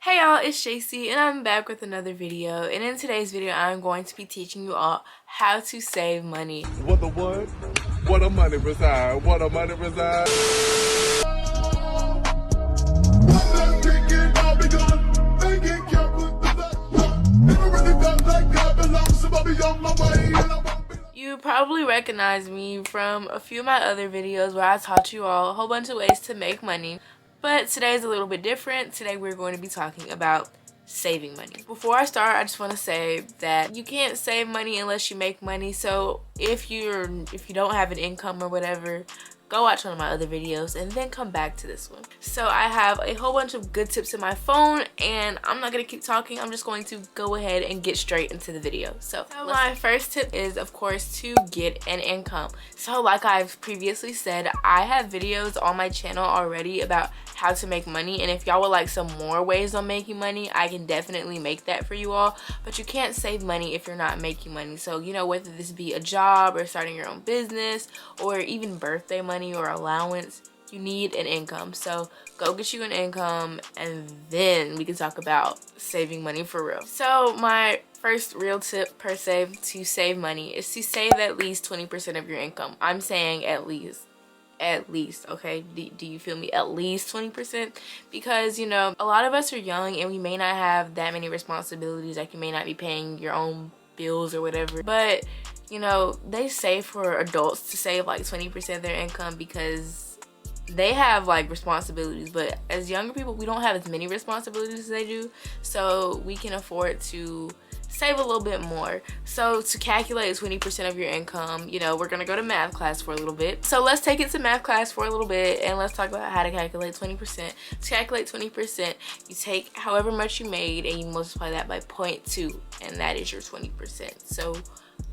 Hey y'all, it's Jhaycee and I'm back with another video, and in today's video I'm going to be teaching you all how to save money. What the what? What a money reside? What a money reside? You probably recognize me from a few of my other videos where I taught you all a whole bunch of ways to make money. But today is a little bit different. Today we're going to be talking about saving money. Before I start, I just want to say that you can't save money unless you make money. So if you don't have an income or whatever, go watch one of my other videos and then come back to this one. So I have a whole bunch of good tips in my phone, and I'm not gonna keep talking. I'm just going to go ahead and get straight into the video. So my first tip is, of course, to get an income. So like I've previously said, I have videos on my channel already about how to make money, and if y'all would like some more ways on making money, I can definitely make that for you all. But you can't save money if you're not making money. So you know, whether this be a job or starting your own business or even birthday money or allowance, you need an income. So go get you an income and then we can talk about saving money for real. So my first real tip per se to save money is to save at least 20% of your income. I'm saying at least, okay? Do you feel me? At least 20%, because you know, a lot of us are young and we may not have that many responsibilities. Like, you may not be paying your own bills or whatever, but you know, they say for adults to save like 20% of their income because they have like responsibilities, but as younger people, we don't have as many responsibilities as they do, so we can afford to save a little bit more. So to calculate 20% of your income, you know, we're gonna go to math class for a little bit. So let's take it to math class for a little bit and let's talk about how to calculate 20%. To calculate 20%, you take however much you made and you multiply that by 0.2, and that is your 20%. So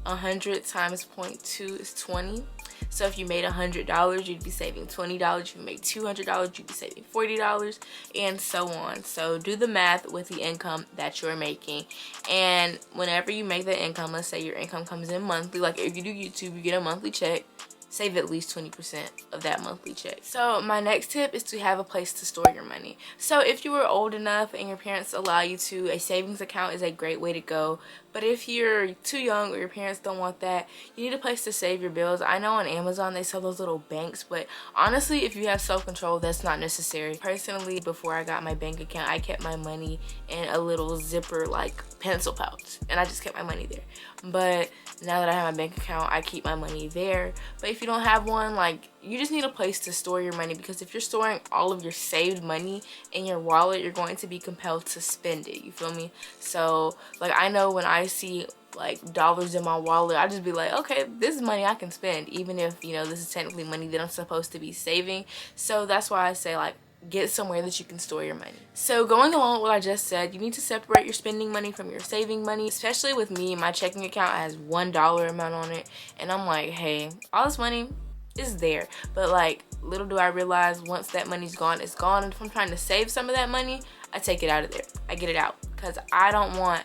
100 times 0.2 is 20. So if you made $100, you'd be saving $20. If you made $200, you'd be saving $40, and so on. So do the math with the income that you're making, and whenever you make that income, let's say your income comes in monthly, like if you do YouTube, you get a monthly check, save at least 20% of that monthly check. So my next tip is to have a place to store your money. So if you were old enough and your parents allow you to, a savings account is a great way to go. But if you're too young or your parents don't want that, you need a place to save your bills. I know on Amazon they sell those little banks, but honestly, if you have self-control, that's not necessary. Personally, before I got my bank account, I kept my money in a little zipper like pencil pouch, and I just kept my money there. But now that I have my bank account, I keep my money there. But if you don't have one, like, you just need a place to store your money, because if you're storing all of your saved money in your wallet, you're going to be compelled to spend it, you feel me? So like, I know when I see like dollars in my wallet, I just be like, okay, this is money I can spend, even if, you know, this is technically money that I'm supposed to be saving. So that's why I say, like, get somewhere that you can store your money. So going along with what I just said, you need to separate your spending money from your saving money. Especially with me, my checking account has $1 amount on it, and I'm like, hey, all this money is there, but like, little do I realize, once that money's gone, it's gone. And if I'm trying to save some of that money, I take it out of there. I get it out, because I don't want,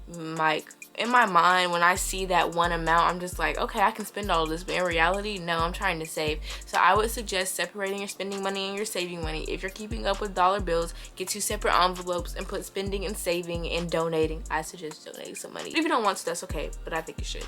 like, in my mind, when I see that one amount, I'm just like, okay, I can spend all of this, but in reality, no, I'm trying to save. So I would suggest separating your spending money and your saving money. If you're keeping up with dollar bills, get 2 separate envelopes and put spending and saving and donating. I suggest donating some money. If you don't want to, that's okay, but I think you should.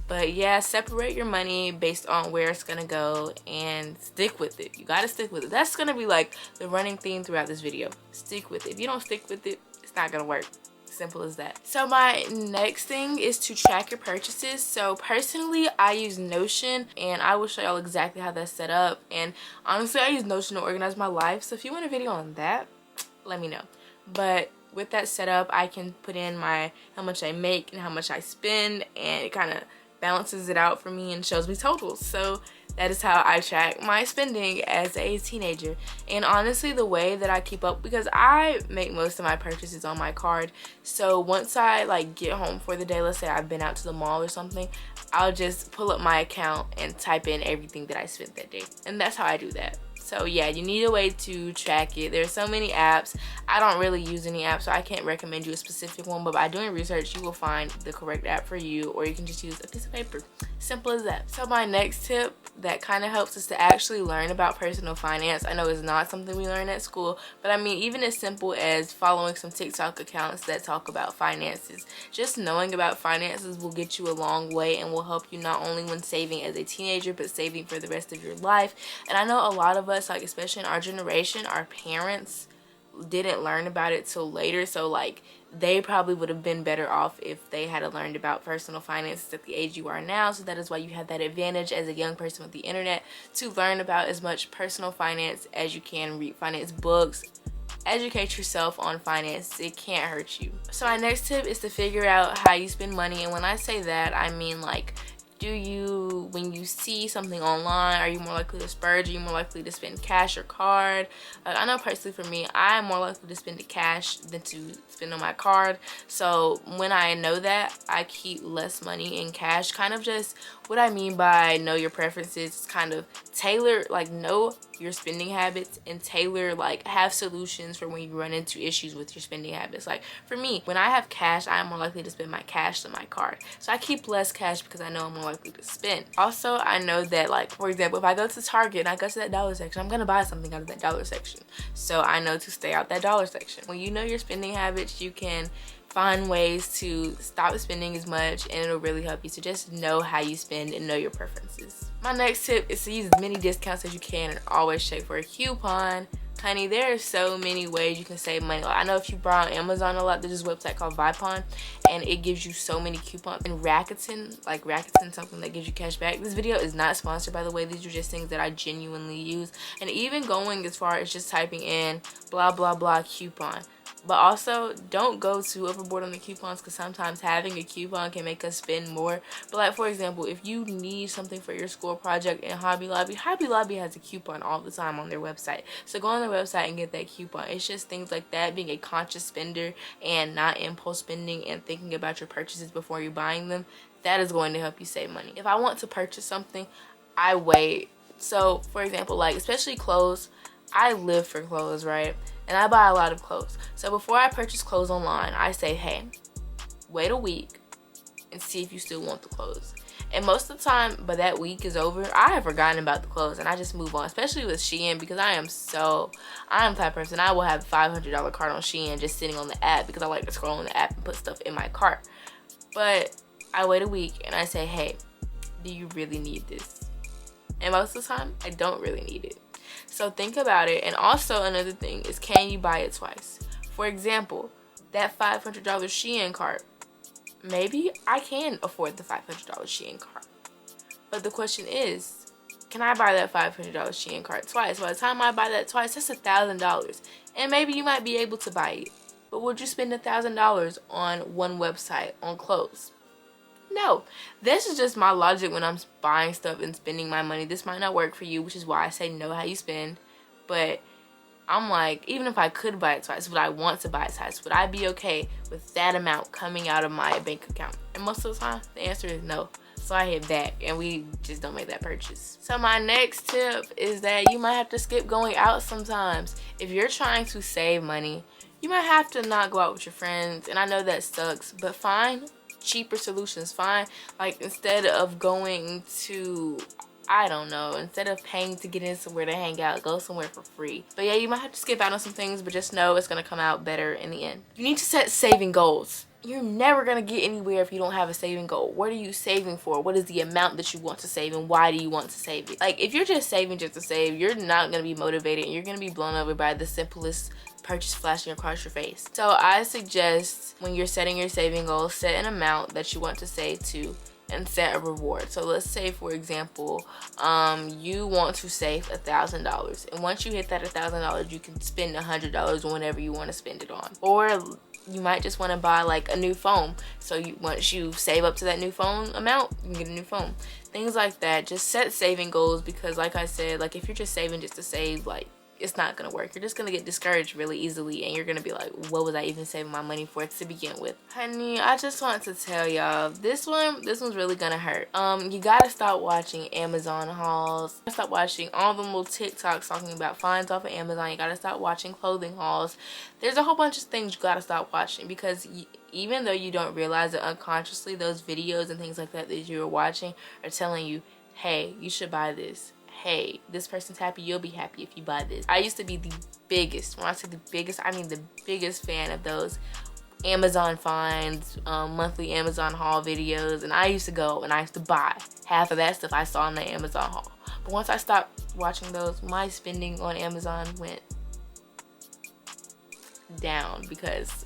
But yeah, separate your money based on where it's gonna go and stick with it. You gotta stick with it. That's gonna be like the running theme throughout this video. Stick with it. If you don't stick with it, it's not gonna work. Simple as that. So my next thing is to track your purchases. So personally, I use Notion, and I will show y'all exactly how that's set up. And honestly, I use Notion to organize my life. So if you want a video on that, let me know. But with that set up, I can put in how much I make and how much I spend, and it kind of balances it out for me and shows me totals. So that is how I track my spending as a teenager. And honestly, the way that I keep up, because I make most of my purchases on my card, so once I like get home for the day, let's say I've been out to the mall or something, I'll just pull up my account and type in everything that I spent that day, and that's how I do that. So yeah, you need a way to track it. There's so many apps. I don't really use any apps, so I can't recommend you a specific one, but by doing research you will find the correct app for you, or you can just use a piece of paper. Simple as that. So my next tip that kind of helps us to actually learn about personal finance. I know it's not something we learn at school, but I mean, even as simple as following some TikTok accounts that talk about finances. Just knowing about finances will get you a long way and will help you not only when saving as a teenager, but saving for the rest of your life. And I know a lot of us, like especially in our generation, our parents didn't learn about it till later, so like they probably would have been better off if they had learned about personal finances at the age you are now. So that is why you have that advantage as a young person with the internet to learn about as much personal finance as you can. Read finance books, educate yourself on finance. It can't hurt you. So my next tip is to figure out how you spend money, and when I say that, I mean like, when you see something online, are you more likely to splurge? Are you more likely to spend cash or card? I know personally for me, I'm more likely to spend the cash than to spend on my card. So when I know that, I keep less money in cash. Kind of just what I mean by know your preferences, kind of tailor, like know your spending habits and tailor, like have solutions for when you run into issues with your spending habits. Like for me, when I have cash, I am more likely to spend my cash than my card. So I keep less cash because I know I'm more likely to spend. Also, I know that, like for example, if I go to Target and I go to that dollar section, I'm gonna buy something out of that dollar section. So I know to stay out that dollar section. When you know your spending habits, you can find ways to stop spending as much, and it'll really help you. So just know how you spend and know your preferences. My next tip is to use as many discounts as you can and always check for a coupon. Honey, there are so many ways you can save money. Like, I know if you buy on Amazon a lot, there's this website called Vipon, and it gives you so many coupons. And Rakuten, something that gives you cash back. This video is not sponsored, by the way. These are just things that I genuinely use. And even going as far as just typing in blah blah blah coupon. But also, don't go too overboard on the coupons, because sometimes having a coupon can make us spend more. But like, for example, if you need something for your school project in Hobby Lobby has a coupon all the time on their website. So go on their website and get that coupon. It's just things like that, being a conscious spender and not impulse spending and thinking about your purchases before you're buying them. That is going to help you save money. If I want to purchase something, I wait. So for example, like especially clothes, I live for clothes, right? And I buy a lot of clothes. So before I purchase clothes online, I say, hey, wait a week and see if you still want the clothes. And most of the time, by that week is over, I have forgotten about the clothes and I just move on, especially with Shein, because I'm the type of person, I will have a $500 cart on Shein just sitting on the app because I like to scroll on the app and put stuff in my cart. But I wait a week and I say, hey, do you really need this? And most of the time, I don't really need it. So think about it. And also another thing is, can you buy it twice? For example, that $500 Shein cart, maybe I can afford the $500 Shein cart. But the question is, can I buy that $500 Shein cart twice? By the time I buy that twice, that's $1,000. And maybe you might be able to buy it. But would you spend $1,000 on one website on clothes? No. This is just my logic when I'm buying stuff and spending my money. This might not work for you, which is why I say know how you spend. But I'm like, even if I could buy it twice, would I want to buy it twice? Would I be okay with that amount coming out of my bank account? And most of the time, the answer is no. So I hit back and we just don't make that purchase. So my next tip is that you might have to skip going out sometimes. If you're trying to save money, you might have to not go out with your friends. And I know that sucks, but find cheaper solutions. Find, like, instead of going to, I don't know, instead of paying to get in somewhere to hang out, go somewhere for free. But yeah, you might have to skip out on some things, but just know it's gonna come out better in the end. You need to set saving goals. You're never gonna get anywhere if you don't have a saving goal. What are you saving for? What is the amount that you want to save, and why do you want to save it? Like, if you're just saving just to save, you're not gonna be motivated and you're gonna be blown over by the simplest purchase flashing across your face. So I suggest when you're setting your saving goals, set an amount that you want to save to and set a reward. So let's say, for example, you want to save $1,000, and once you hit that $1,000, you can spend $100 whenever you want to spend it on. Or you might just want to buy like a new phone. So once you save up to that new phone amount, you can get a new phone. Things like that. Just set saving goals, because like I said, like if you're just saving just to save, like it's not gonna work. You're just gonna get discouraged really easily, and you're gonna be like, what was I even saving my money for to begin with? Honey, I just want to tell y'all, this one's really gonna hurt. You gotta stop watching Amazon hauls. Stop watching all the little TikToks talking about finds off of Amazon. You gotta stop watching clothing hauls. There's a whole bunch of things you gotta stop watching, because even though you don't realize it unconsciously, those videos and things like that you're watching are telling you, hey, you should buy this. Hey, this person's happy, you'll be happy if you buy this. I used to be the biggest, when I say the biggest, I mean the biggest fan of those Amazon finds, monthly Amazon haul videos, and I used to go and I used to buy half of that stuff I saw in the Amazon haul. But once I stopped watching those, my spending on Amazon went down, because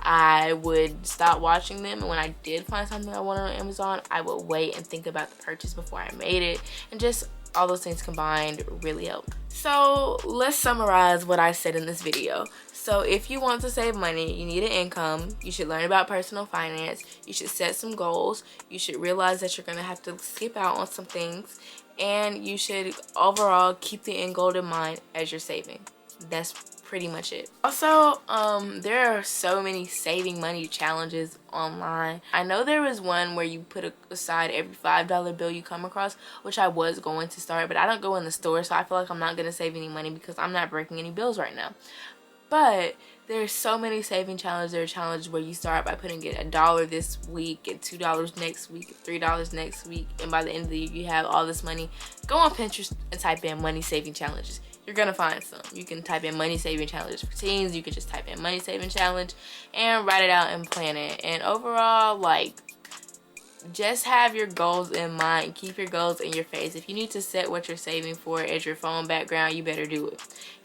I would stop watching them, and when I did find something I wanted on Amazon, I would wait and think about the purchase before I made it, and just all those things combined really help. So let's summarize what I said in this video. So if you want to save money, you need an income, you should learn about personal finance, you should set some goals, you should realize that you're going to have to skip out on some things, and you should overall keep the end goal in mind as you're saving. That's pretty much it. Also, there are so many saving money challenges online. I know there was one where you put aside every $5 bill you come across, which I was going to start, but I don't go in the store, so I feel like I'm not going to save any money because I'm not breaking any bills right now. But there's so many saving challenges. There are challenges where you start by putting in $1 this week and $2 next week, $3 next week, and by the end of the year you have all this money. Go on Pinterest and type in money saving challenges. You're gonna find some. You can type in money saving challenges for teens. You can just type in money saving challenge and write it out and plan it. And overall, like, just have your goals in mind. Keep your goals in your face. If you need to set what you're saving for as your phone background, you better do it.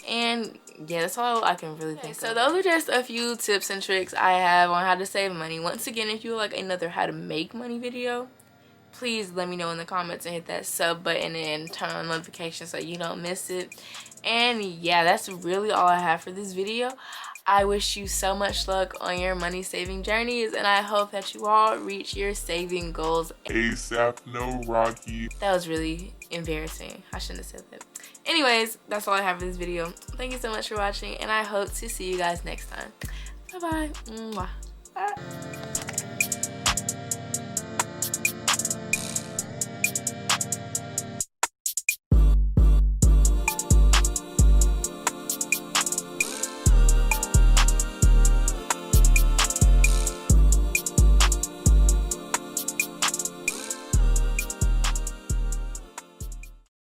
And yeah, that's all I can really think of. So those are just a few tips and tricks I have on how to save money. Once again, if you would like another how to make money video, please let me know in the comments and hit that sub button and turn on notifications so you don't miss it. And yeah, that's really all I have for this video. I wish you so much luck on your money saving journeys, and I hope that you all reach your saving goals ASAP, no Rocky. That was really embarrassing. I shouldn't have said that. Anyways, that's all I have for this video. Thank you so much for watching, and I hope to see you guys next time. Bye bye. Mwah. Bye.